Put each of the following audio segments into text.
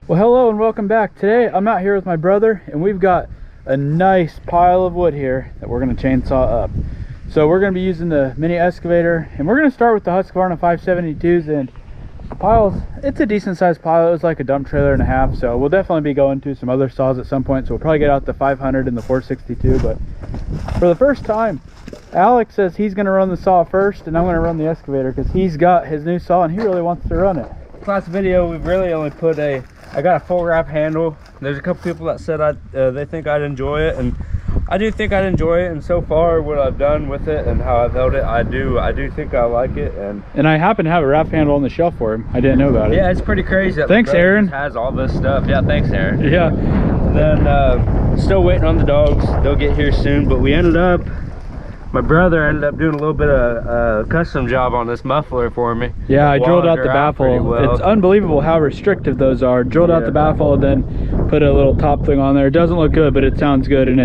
Well, hello and welcome back. Today I'm out here with my brother and we've got a nice pile of wood here that we're going to chainsaw up. So we're going to be using the mini excavator and we're going to start with the Husqvarna 572s, and the piles, it's a decent sized pile. It was like a dump trailer and a half, so we'll definitely be going to some other saws at some point. So we'll probably get out the 500 and the 462, but for the first time Alex says he's going to run the saw first and I'm going to run the excavator because he's got his new saw and he really wants to run it. Last video we've really only put I got a full wrap handle. There's a couple people that said they think I'd enjoy it, and I do think I'd enjoy it. And so far, what I've done with it and how I've held it, I do think I like it. And I happen to have a wrap handle on the shelf for him. I didn't know about it. Yeah, it's pretty crazy. Thanks, Aaron. Has all this stuff. Yeah, thanks, Aaron. Yeah. And then still waiting on the dogs. They'll get here soon. But my brother ended up doing a little bit of a custom job on this muffler for me. Yeah, I drilled out the baffle. Well. It's unbelievable how restrictive those are. Drilled out the baffle and then put a little top thing on there. It doesn't look good, but it sounds good, and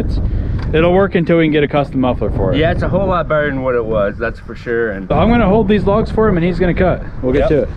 it'll work until we can get a custom muffler for it. Yeah, it's a whole lot better than what it was, that's for sure. And so I'm gonna hold these logs for him and he's gonna cut. We'll get to it.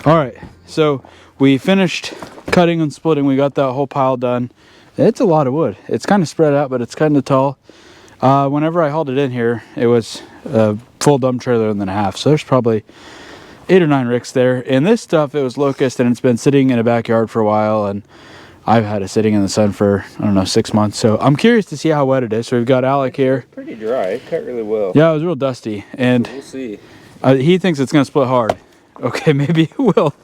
All right, so we finished cutting and splitting. We got that whole pile done. It's a lot of wood. It's kind of spread out, but it's kind of tall. Whenever I hauled it in here, it was a full dump trailer and then a half. So there's probably 8 or 9 ricks there. And this stuff, it was locust, and it's been sitting in a backyard for a while. And I've had it sitting in the sun for, I don't know, 6 months. So I'm curious to see how wet it is. So we've got Alec here. It's pretty dry. It cut really well. Yeah, it was real dusty. And we'll see. He thinks it's going to split hard. Okay, maybe it will.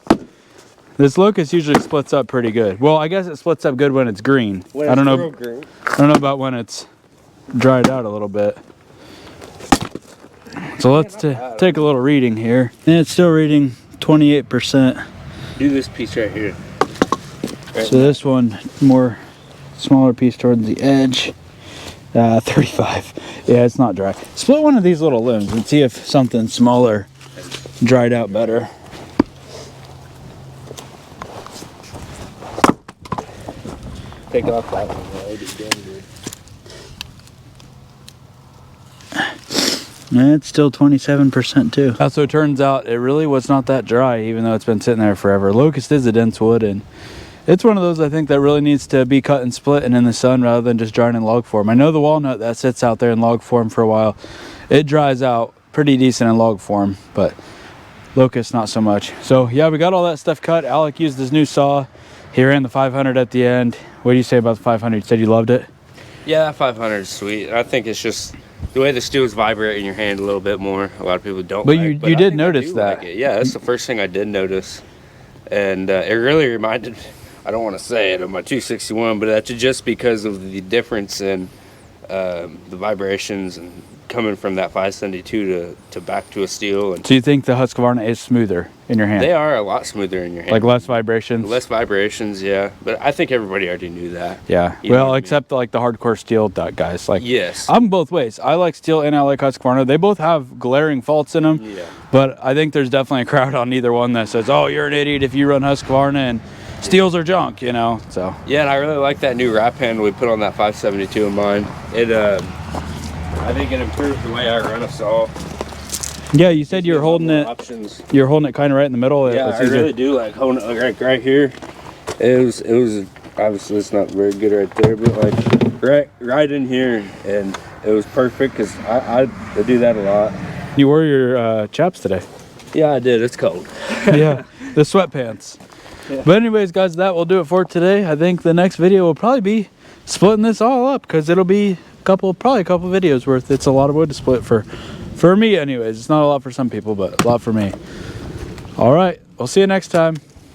This locust usually splits up pretty good. Well, I guess it splits up good when it's green. I don't know. Green. I don't know about when it's dried out a little bit. So let's take a little reading here. And it's still reading 28%. Do this piece right here. Right. So this one, smaller piece towards the edge. 35. Yeah, it's not dry. Split one of these little limbs and see if something smaller dried out better. Take off that one. It's still 27% too. So it turns out it really was not that dry, even though it's been sitting there forever. Locust is a dense wood, and it's one of those I think that really needs to be cut and split and in the sun rather than just drying in log form. I know the walnut that sits out there in log form for a while, it dries out pretty decent in log form, but locust not so much. So yeah, we got all that stuff cut. Alec used his new saw. He ran the 500 at the end. What do you say about the 500? You said you loved it? Yeah, that 500 is sweet. I think it's just the way the steels vibrate in your hand a little bit more. A lot of people don't but like, you did notice that. Like it. Yeah, that's the first thing I did notice. And it really reminded, I don't want to say it, of my 261, but that's just because of the difference in the vibrations and coming from that 572 to back to a steel. And so you think the Husqvarna is smoother in your hand? They are a lot smoother in your hand. Like less vibrations? Less vibrations, yeah. But I think everybody already knew that. Yeah. Well, except like the hardcore steel guys. Like, yes. I'm both ways. I like steel and I like Husqvarna. They both have glaring faults in them. Yeah. But I think there's definitely a crowd on either one that says, oh, you're an idiot if you run Husqvarna and steels are junk, you know. So yeah, and I really like that new wrap handle we put on that 572 of mine. It I think it improved the way I run a saw. Yeah, you said you're holding it. Options. You're holding it kind of right in the middle. Yeah, I really do like holding it like right here. It was obviously it's not very good right there, but like right in here, and it was perfect because I do that a lot. You wore your chaps today. Yeah, I did. It's cold. Yeah, the sweatpants. Yeah. But anyways, guys, that will do it for today. I think the next video will probably be splitting this all up because it'll be probably a couple videos worth. It's a lot of wood to split for me anyways. It's not a lot for some people, but a lot for me. All right, we'll see you next time.